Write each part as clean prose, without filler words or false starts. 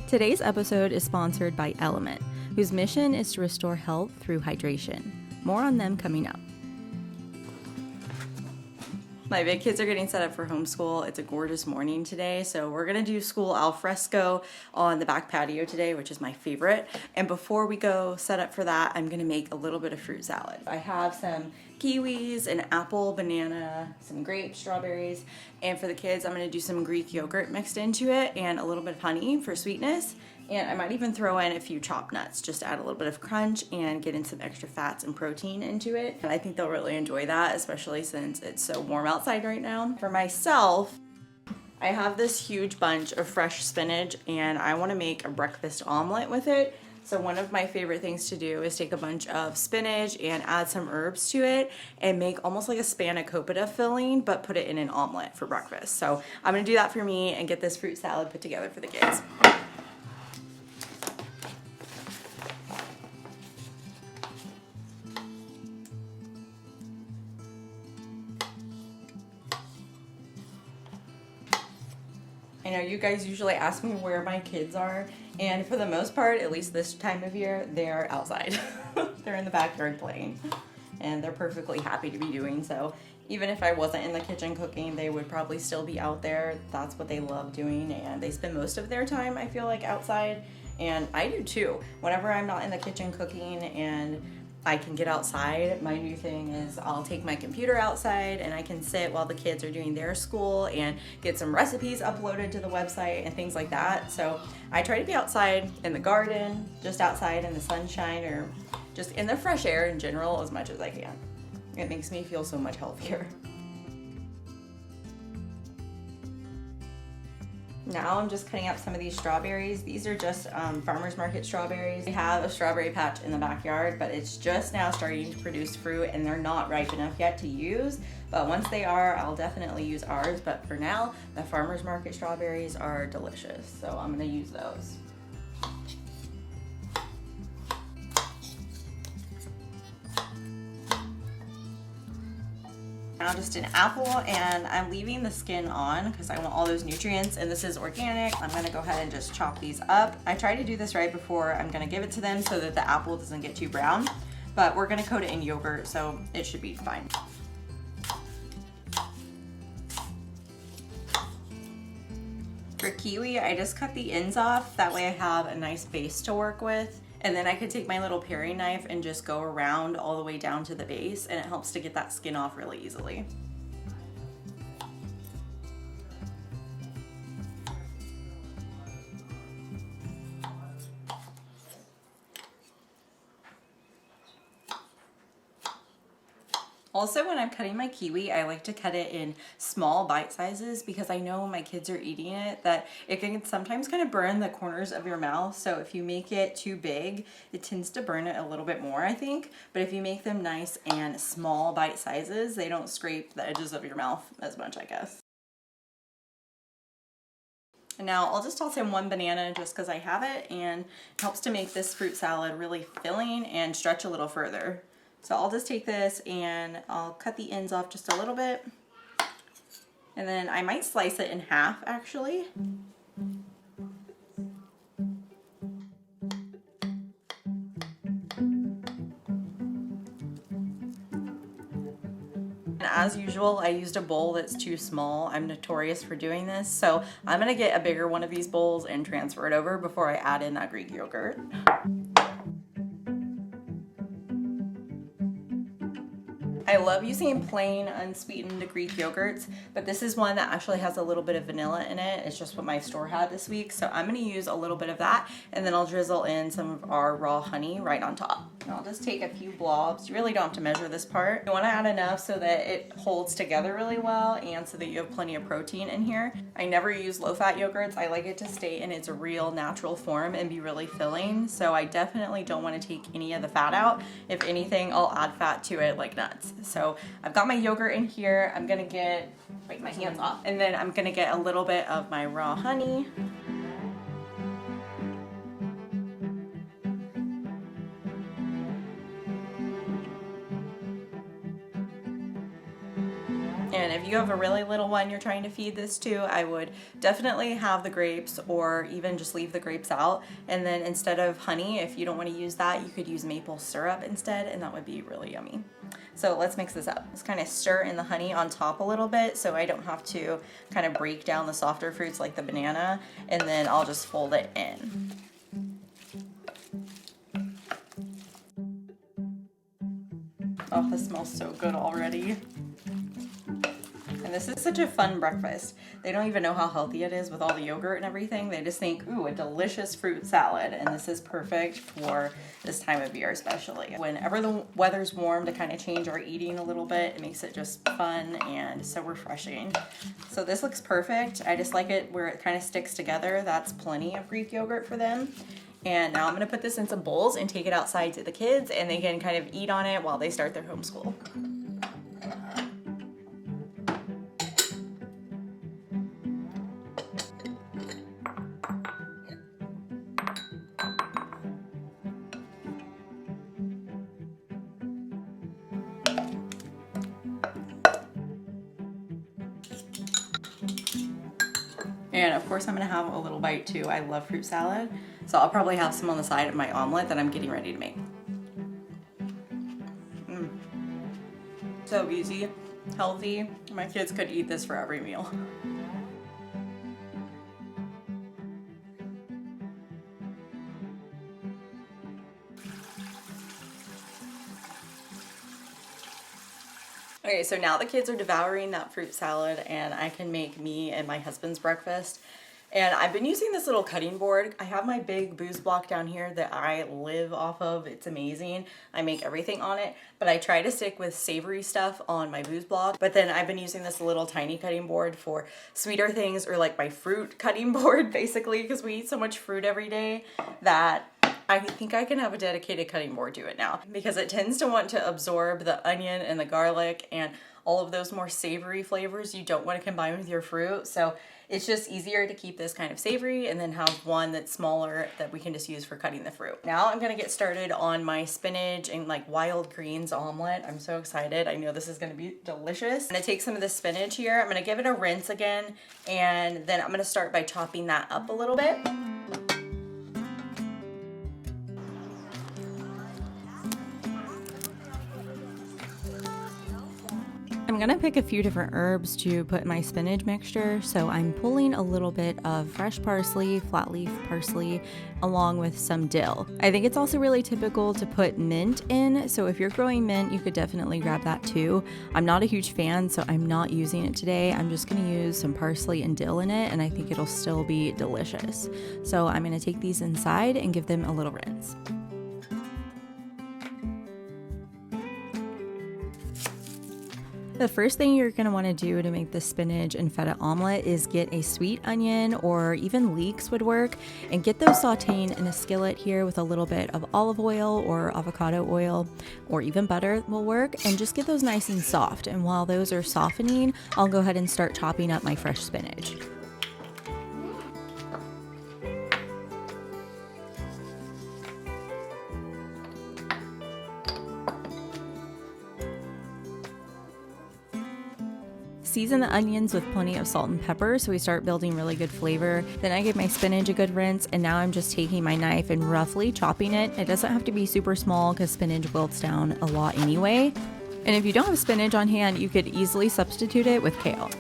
Today's episode is sponsored by Element, whose mission is to restore health through hydration. More on them coming up. My big kids are getting set up for homeschool. It's a gorgeous morning today, so we're gonna do school al fresco on the back patio today, which is my favorite. And before we go set up for that, I'm gonna make a little bit of fruit salad. I have some kiwis, an apple, banana, some grapes, strawberries, and for the kids, I'm gonna do some Greek yogurt mixed into it and a little bit of honey for sweetness. And I might even throw in a few chopped nuts just to add a little bit of crunch and get in some extra fats and protein into it. And I think they'll really enjoy that, especially since it's so warm outside right now. For myself, I have this huge bunch of fresh spinach and I want to make a breakfast omelet with it. So one of my favorite things to do is take a bunch of spinach and add some herbs to it and make almost like a spanakopita filling, but put it in an omelet for breakfast. So I'm gonna do that for me and get this fruit salad put together for the kids. I know you guys usually ask me where my kids are, and for the most part, at least this time of year, they're outside. They're in the backyard playing, and they're perfectly happy to be doing so. Even if I wasn't in the kitchen cooking, they would probably still be out there. That's what they love doing, and they spend most of their time, I feel like, outside, and I do too. Whenever I'm not in the kitchen cooking and I can get outside, my new thing is I'll take my computer outside and I can sit while the kids are doing their school and get some recipes uploaded to the website and things like that. So I try to be outside in the garden, just outside in the sunshine, or just in the fresh air in general as much as I can. It makes me feel so much healthier. Now I'm just cutting up some of these strawberries. These are just farmer's market strawberries. We have a strawberry patch in the backyard, but it's just now starting to produce fruit and they're not ripe enough yet to use. But once they are, I'll definitely use ours. But for now, the farmer's market strawberries are delicious. So I'm gonna use those. Now just an apple, and I'm leaving the skin on because I want all those nutrients, and this is organic. I'm gonna go ahead and just chop these up. I try to do this right before I'm gonna give it to them so that the apple doesn't get too brown, but we're gonna coat it in yogurt, so it should be fine. For kiwi, I just cut the ends off. That way I have a nice base to work with. And then I could take my little paring knife and just go around all the way down to the base, and it helps to get that skin off really easily. Also, when I'm cutting my kiwi, I like to cut it in small bite sizes because I know when my kids are eating it that it can sometimes kind of burn the corners of your mouth. So if you make it too big, it tends to burn it a little bit more, I think. But if you make them nice and small bite sizes, they don't scrape the edges of your mouth as much, I guess. And now I'll just toss in one banana just because I have it, and it helps to make this fruit salad really filling and stretch a little further. So I'll just take this and I'll cut the ends off just a little bit. And then I might slice it in half actually. And as usual, I used a bowl that's too small. I'm notorious for doing this. So I'm gonna get a bigger one of these bowls and transfer it over before I add in that Greek yogurt. I love using plain unsweetened Greek yogurts, but this is one that actually has a little bit of vanilla in it. It's just what my store had this week. So I'm gonna use a little bit of that, and then I'll drizzle in some of our raw honey right on top. And I'll just take a few blobs. You really don't have to measure this part. You wanna add enough so that it holds together really well and so that you have plenty of protein in here. I never use low-fat yogurts. I like it to stay in its real natural form and be really filling. So I definitely don't wanna take any of the fat out. If anything, I'll add fat to it like nuts. So I've got my yogurt in here. I'm gonna get, wipe my hands off, and then I'm gonna get a little bit of my raw honey. And if you have a really little one you're trying to feed this to, I would definitely have the grapes, or even just leave the grapes out. And then instead of honey, if you don't want to use that, you could use maple syrup instead, and that would be really yummy. So let's mix this up. Let's kind of stir in the honey on top a little bit so I don't have to kind of break down the softer fruits like the banana, and then I'll just fold it in. Oh, this smells so good already. And this is such a fun breakfast. They don't even know how healthy it is with all the yogurt and everything. They just think, ooh, a delicious fruit salad. And this is perfect for this time of year especially. Whenever the weather's warm, to kind of change our eating a little bit, it makes it just fun and so refreshing. So this looks perfect. I just like it where it kind of sticks together. That's plenty of Greek yogurt for them. And now I'm gonna put this in some bowls and take it outside to the kids, and they can kind of eat on it while they start their homeschool. And of course I'm gonna have a little bite too. I love fruit salad. So I'll probably have some on the side of my omelet that I'm getting ready to make. So easy, healthy. My kids could eat this for every meal. Okay, so now the kids are devouring that fruit salad, and I can make me and my husband's breakfast. And I've been using this little cutting board. I have my big booze block down here that I live off of. It's amazing. I make everything on it, but I try to stick with savory stuff on my booze block. But then I've been using this little tiny cutting board for sweeter things, or like my fruit cutting board basically, because we eat so much fruit every day that I think I can have a dedicated cutting board to it now, because it tends to want to absorb the onion and the garlic and all of those more savory flavors you don't want to combine with your fruit. So it's just easier to keep this kind of savory and then have one that's smaller that we can just use for cutting the fruit. Now I'm gonna get started on my spinach and like wild greens omelet. I'm so excited. I know this is gonna be delicious. I'm gonna take some of the spinach here. I'm gonna give it a rinse again, and then I'm gonna start by chopping that up a little bit. I'm gonna pick a few different herbs to put in my spinach mixture. So I'm pulling a little bit of fresh parsley, flat leaf parsley, along with some dill. I think it's also really typical to put mint in. So if you're growing mint, you could definitely grab that too. I'm not a huge fan, so I'm not using it today. I'm just gonna use some parsley and dill in it, and I think it'll still be delicious. So I'm gonna take these inside and give them a little rinse. The first thing you're going to want to do to make the spinach and feta omelet is get a sweet onion, or even leeks would work, and get those sauteing in a skillet here with a little bit of olive oil or avocado oil, or even butter will work, and just get those nice and soft. And while those are softening, I'll go ahead and start chopping up my fresh spinach. Season the onions with plenty of salt and pepper so we start building really good flavor. Then I give my spinach a good rinse, and now I'm just taking my knife and roughly chopping it. It doesn't have to be super small because spinach wilts down a lot anyway. And if you don't have spinach on hand, you could easily substitute it with kale.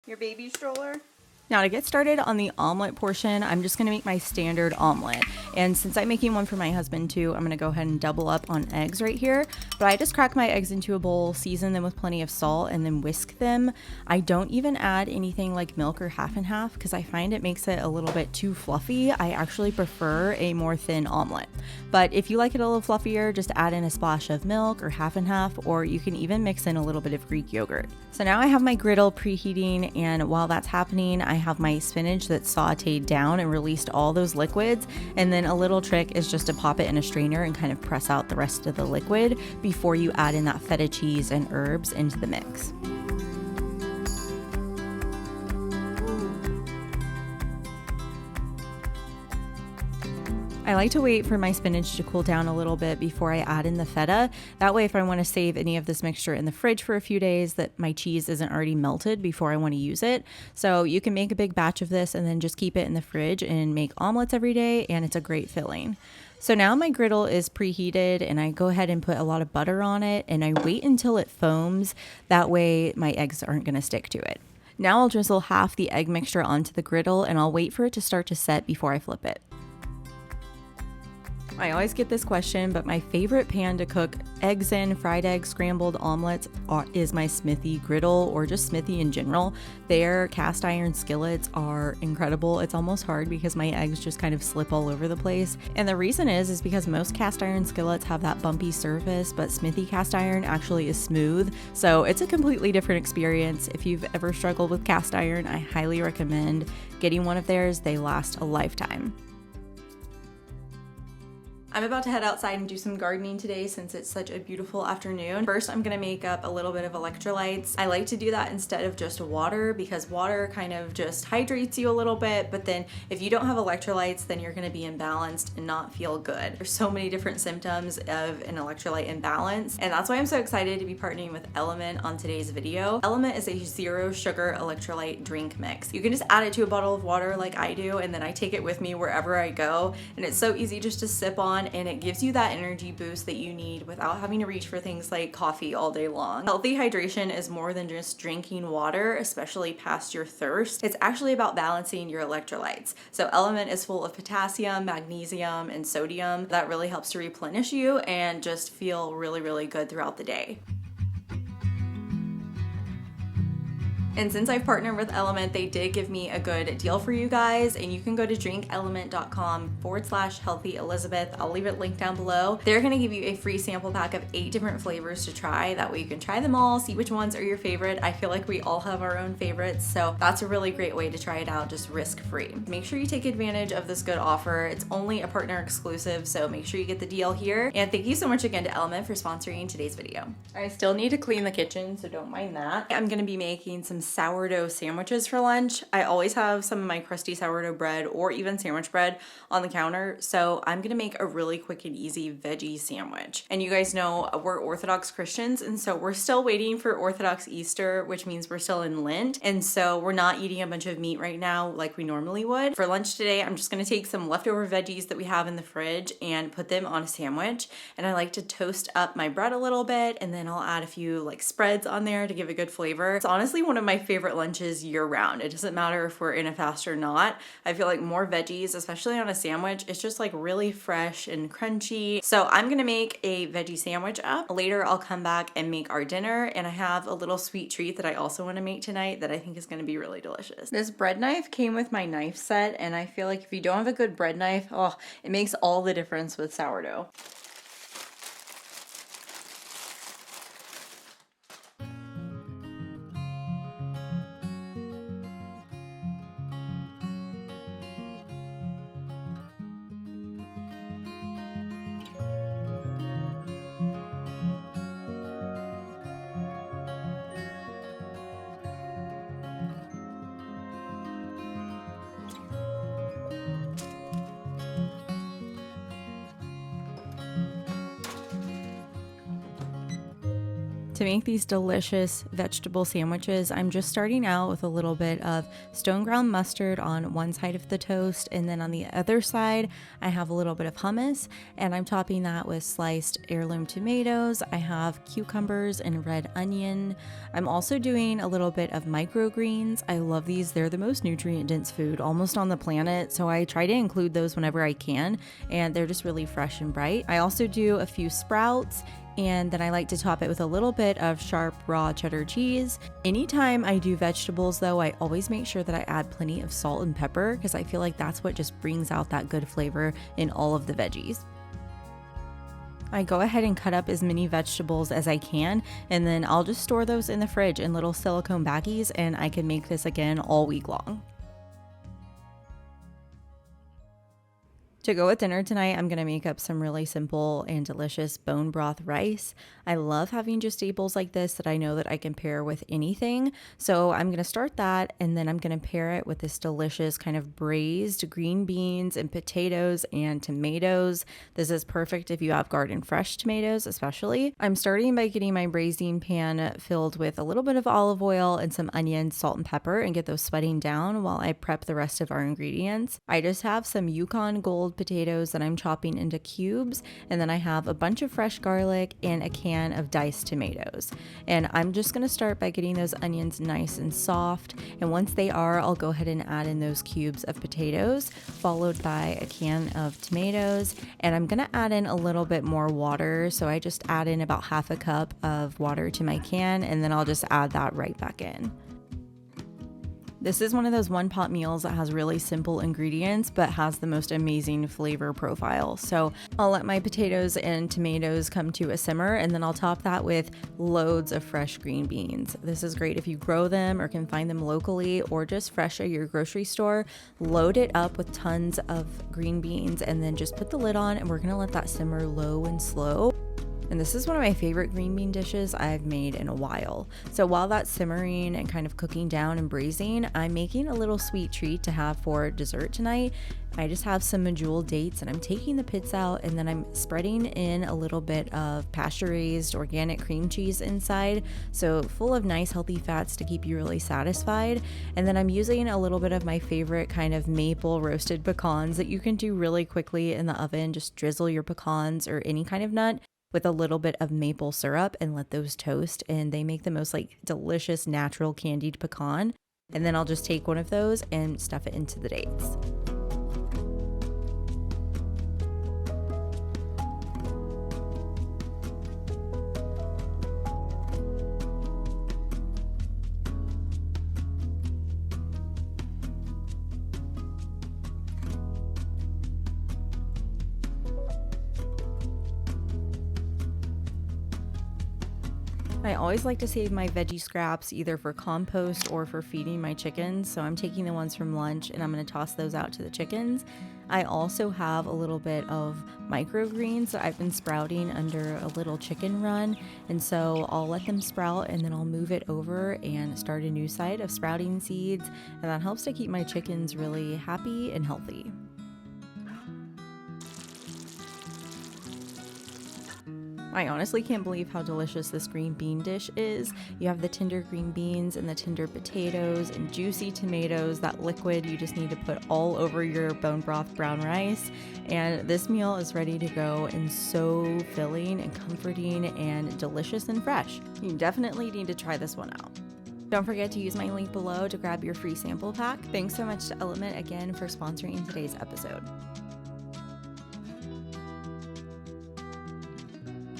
Your baby stroller? Now to get started on the omelet portion, I'm just gonna make my standard omelet. And since I'm making one for my husband too, I'm gonna go ahead and double up on eggs right here. But I just crack my eggs into a bowl, season them with plenty of salt, and then whisk them. I don't even add anything like milk or half and half because I find it makes it a little bit too fluffy. I actually prefer a more thin omelet. But if you like it a little fluffier, just add in a splash of milk or half and half, or you can even mix in a little bit of Greek yogurt. So now I have my griddle preheating, and while that's happening, I have my spinach that's sauteed down and released all those liquids. And then a little trick is just to pop it in a strainer and kind of press out the rest of the liquid before you add in that feta cheese and herbs into the mix. I like to wait for my spinach to cool down a little bit before I add in the feta. That way, if I want to save any of this mixture in the fridge for a few days, that my cheese isn't already melted before I want to use it. So you can make a big batch of this and then just keep it in the fridge and make omelets every day, and it's a great filling. So now my griddle is preheated and I go ahead and put a lot of butter on it and I wait until it foams. That way my eggs aren't going to stick to it. Now I'll drizzle half the egg mixture onto the griddle and I'll wait for it to start to set before I flip it. I always get this question, but my favorite pan to cook eggs in, fried eggs, scrambled omelets is my Smithy griddle, or just Smithy in general. Their cast iron skillets are incredible. It's almost hard because my eggs just kind of slip all over the place. And the reason is because most cast iron skillets have that bumpy surface, but Smithy cast iron actually is smooth. So it's a completely different experience. If you've ever struggled with cast iron, I highly recommend getting one of theirs. They last a lifetime. I'm about to head outside and do some gardening today since it's such a beautiful afternoon. First, I'm gonna make up a little bit of electrolytes. I like to do that instead of just water because water kind of just hydrates you a little bit, but then if you don't have electrolytes, then you're gonna be imbalanced and not feel good. There's so many different symptoms of an electrolyte imbalance, and that's why I'm so excited to be partnering with Element on today's video. Element is a 0 sugar electrolyte drink mix. You can just add it to a bottle of water like I do, and then I take it with me wherever I go, and it's so easy just to sip on, and it gives you that energy boost that you need without having to reach for things like coffee all day long. Healthy hydration is more than just drinking water, especially past your thirst. It's actually about balancing your electrolytes. So Element is full of potassium, magnesium, and sodium. That really helps to replenish you and just feel really, really good throughout the day. And since I've partnered with Element, they did give me a good deal for you guys, and you can go to drinkelement.com/healthy Elizabeth. I'll leave it linked down below. They're gonna give you a free sample pack of 8 different flavors to try. That way you can try them all, see which ones are your favorite. I feel like we all have our own favorites, so that's a really great way to try it out, just risk-free. Make sure you take advantage of this good offer. It's only a partner exclusive, so make sure you get the deal here. And thank you so much again to Element for sponsoring today's video. I still need to clean the kitchen, so don't mind that. I'm gonna be making some sourdough sandwiches for lunch. I always have some of my crusty sourdough bread or even sandwich bread on the counter, so I'm gonna make a really quick and easy veggie sandwich. And you guys know we're Orthodox Christians, and so we're still waiting for Orthodox Easter, which means we're still in Lent, and so we're not eating a bunch of meat right now like we normally would. For lunch today, I'm just gonna take some leftover veggies that we have in the fridge and put them on a sandwich, and I like to toast up my bread a little bit, and then I'll add a few like spreads on there to give a good flavor. It's honestly one of my favorite lunches year round. It doesn't matter if we're in a fast or not. I feel like more veggies, especially on a sandwich, it's just like really fresh and crunchy. So I'm gonna make a veggie sandwich up. Later I'll come back and make our dinner, and I have a little sweet treat that I also want to make tonight that I think is gonna be really delicious. This bread knife came with my knife set, and I feel like if you don't have a good bread knife, oh, it makes all the difference with sourdough. To make these delicious vegetable sandwiches, I'm just starting out with a little bit of stone ground mustard on one side of the toast, and then on the other side I have a little bit of hummus, and I'm topping that with sliced heirloom tomatoes. I have cucumbers and red onion. I'm also doing a little bit of microgreens. I love these. They're the most nutrient dense food almost on the planet, so I try to include those whenever I can, and they're just really fresh and bright. I also do a few sprouts, and then I like to top it with a little bit of sharp raw cheddar cheese. Anytime I do vegetables though, I always make sure that I add plenty of salt and pepper because I feel like that's what just brings out that good flavor in all of the veggies. I go ahead and cut up as many vegetables as I can, and then I'll just store those in the fridge in little silicone baggies, and I can make this again all week long. To go with dinner tonight, I'm going to make up some really simple and delicious bone broth rice. I love having just staples like this that I know that I can pair with anything. So I'm going to start that, and then I'm going to pair it with this delicious kind of braised green beans and potatoes and tomatoes. This is perfect if you have garden fresh tomatoes, especially. I'm starting by getting my braising pan filled with a little bit of olive oil and some onions, salt, and pepper, and get those sweating down while I prep the rest of our ingredients. I just have some Yukon Gold potatoes that I'm chopping into cubes, and then I have a bunch of fresh garlic and a can of diced tomatoes. And I'm just going to start by getting those onions nice and soft, and once they are, I'll go ahead and add in those cubes of potatoes, followed by a can of tomatoes, and I'm going to add in a little bit more water, so I just add in about half a cup of water to my can, and then I'll just add that right back in. This is one of those one pot meals that has really simple ingredients but has the most amazing flavor profile. So I'll let my potatoes and tomatoes come to a simmer, and then I'll top that with loads of fresh green beans. This is great if you grow them or can find them locally or just fresh at your grocery store. Load it up with tons of green beans and then just put the lid on, and we're gonna let that simmer low and slow. And this is one of my favorite green bean dishes I've made in a while. So while that's simmering and kind of cooking down and braising, I'm making a little sweet treat to have for dessert tonight. I just have some medjool dates, and I'm taking the pits out, and then I'm spreading in a little bit of pasture-raised organic cream cheese inside, so full of nice healthy fats to keep you really satisfied. And then I'm using a little bit of my favorite kind of maple roasted pecans that you can do really quickly in the oven. Just drizzle your pecans or any kind of nut with a little bit of maple syrup and let those toast, and they make the most like delicious natural candied pecan. And then I'll just take one of those and stuff it into the dates. I always like to save my veggie scraps either for compost or for feeding my chickens, so I'm taking the ones from lunch and I'm going to toss those out to the chickens. I also have a little bit of microgreens that I've been sprouting under a little chicken run, and so I'll let them sprout and then I'll move it over and start a new site of sprouting seeds, and that helps to keep my chickens really happy and healthy. I honestly can't believe how delicious this green bean dish is. You have the tender green beans and the tender potatoes and juicy tomatoes, that liquid you just need to put all over your bone broth brown rice. And this meal is ready to go and so filling and comforting and delicious and fresh. You definitely need to try this one out. Don't forget to use my link below to grab your free sample pack. Thanks so much to Element again for sponsoring today's episode.